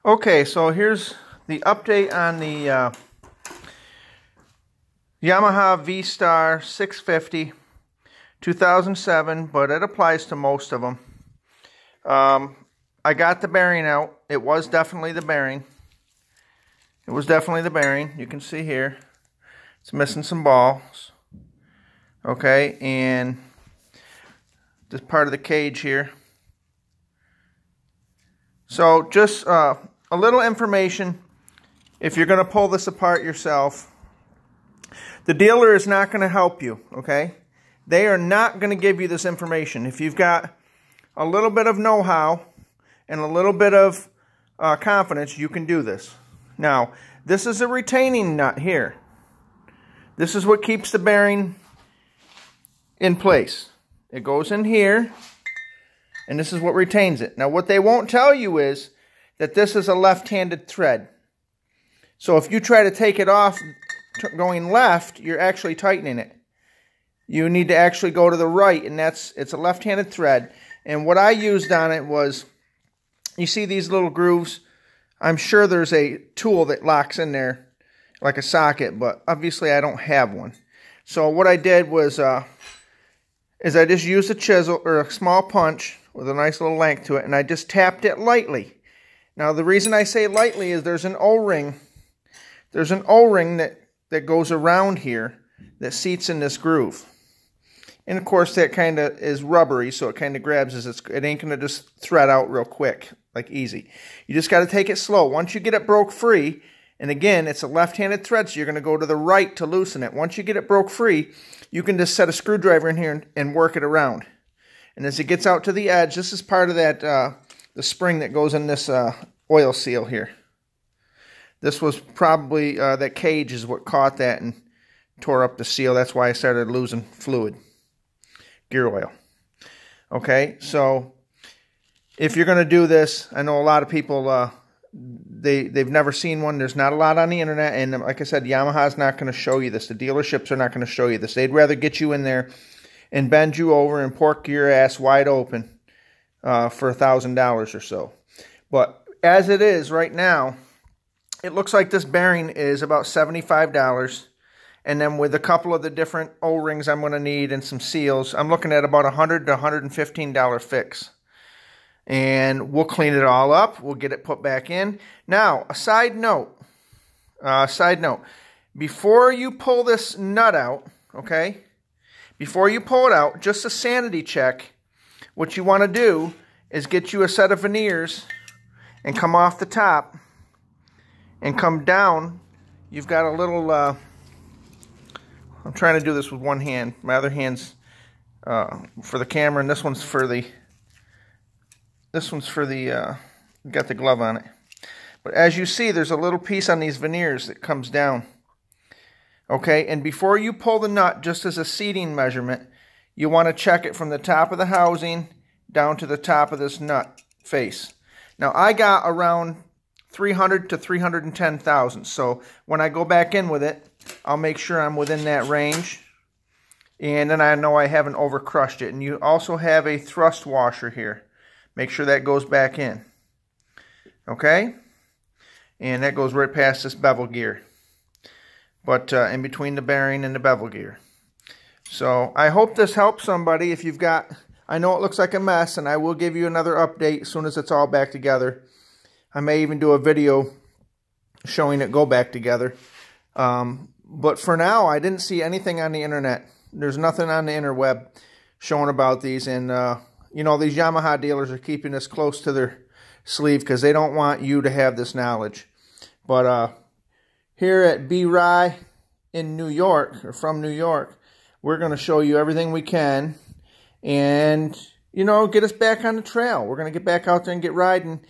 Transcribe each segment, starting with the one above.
Okay, so here's the update on the Yamaha V-Star 650 2007, but it applies to most of them. I got the bearing out. It was definitely the bearing. It was definitely the bearing. You can see here. It's missing some balls. Okay, and this part of the cage here. So just a little information. If you're going to pull this apart yourself, the dealer is not going to help you, okay? They are not going to give you this information. If you've got a little bit of know-how and a little bit of confidence, you can do this. Now, this is a retaining nut here. This is what keeps the bearing in place. It goes in here, and this is what retains it. Now, what they won't tell you is that this is a left-handed thread. So if you try to take it off going left, you're actually tightening it. You need to actually go to the right, and it's a left-handed thread. And what I used on it was, you see these little grooves? I'm sure there's a tool that locks in there like a socket, but obviously I don't have one. So what I did was I just used a chisel or a small punch with a nice little length to it, and I just tapped it lightly. Now the reason I say lightly is there's an O-ring. There's an O-ring that goes around here that seats in this groove. And of course that kind of is rubbery, so it kind of grabs as it ain't going to just thread out real quick, like easy. You just got to take it slow. Once you get it broke free, and again, it's a left-handed thread, so you're going to go to the right to loosen it. Once you get it broke free, you can just set a screwdriver in here and work it around. And as it gets out to the edge, this is part of that the spring that goes in this oil seal here. This was probably, that cage is what caught that and tore up the seal. That's why I started losing fluid, gear oil. Okay, so if you're going to do this, I know a lot of people, they've never seen one. There's not a lot on the internet, and like I said, Yamaha's not going to show you this. The dealerships are not going to show you this. They'd rather get you in there and bend you over and pork your ass wide open for $1,000 or so. But as it is right now, it looks like this bearing is about $75. And then with a couple of the different O-rings I'm going to need and some seals, I'm looking at about $100 to $115 fix. And we'll clean it all up. We'll get it put back in. Now, a side note. Before you pull this nut out, okay, before you pull it out, just a sanity check, what you want to do is get you a set of veneers and come off the top and come down. You've got a little, I'm trying to do this with one hand. My other hand's for the camera, and this one's for the, got the glove on it. But as you see, there's a little piece on these veneers that comes down. Okay, and before you pull the nut, just as a seating measurement, you want to check it from the top of the housing down to the top of this nut face. Now, I got around 300 to 310 thousandths. So when I go back in with it, I'll make sure I'm within that range. And then I know I haven't overcrushed it. And you also have a thrust washer here. Make sure that goes back in. Okay? And that goes right past this bevel gear. But in between the bearing and the bevel gear. So I hope this helps somebody. If you've got, I know it looks like a mess, and I will give you another update as soon as it's all back together. I may even do a video showing it go back together. But for now, I didn't see anything on the internet. There's nothing on the interweb showing about these. And, you know, these Yamaha dealers are keeping this close to their sleeve because they don't want you to have this knowledge. But here at B-Rye in New York, or from New York, we're going to show you everything we can and, you know, get us back on the trail. We're going to get back out there and get riding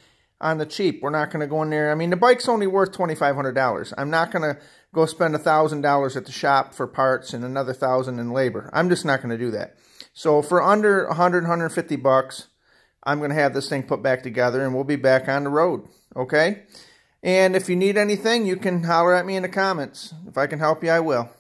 on the cheap. We're not going to go in there. I mean, the bike's only worth $2,500. I'm not going to go spend $1,000 at the shop for parts and another $1,000 in labor. I'm just not going to do that. So for under 100, 150 bucks, I'm going to have this thing put back together, and we'll be back on the road. Okay? And if you need anything, you can holler at me in the comments. If I can help you, I will.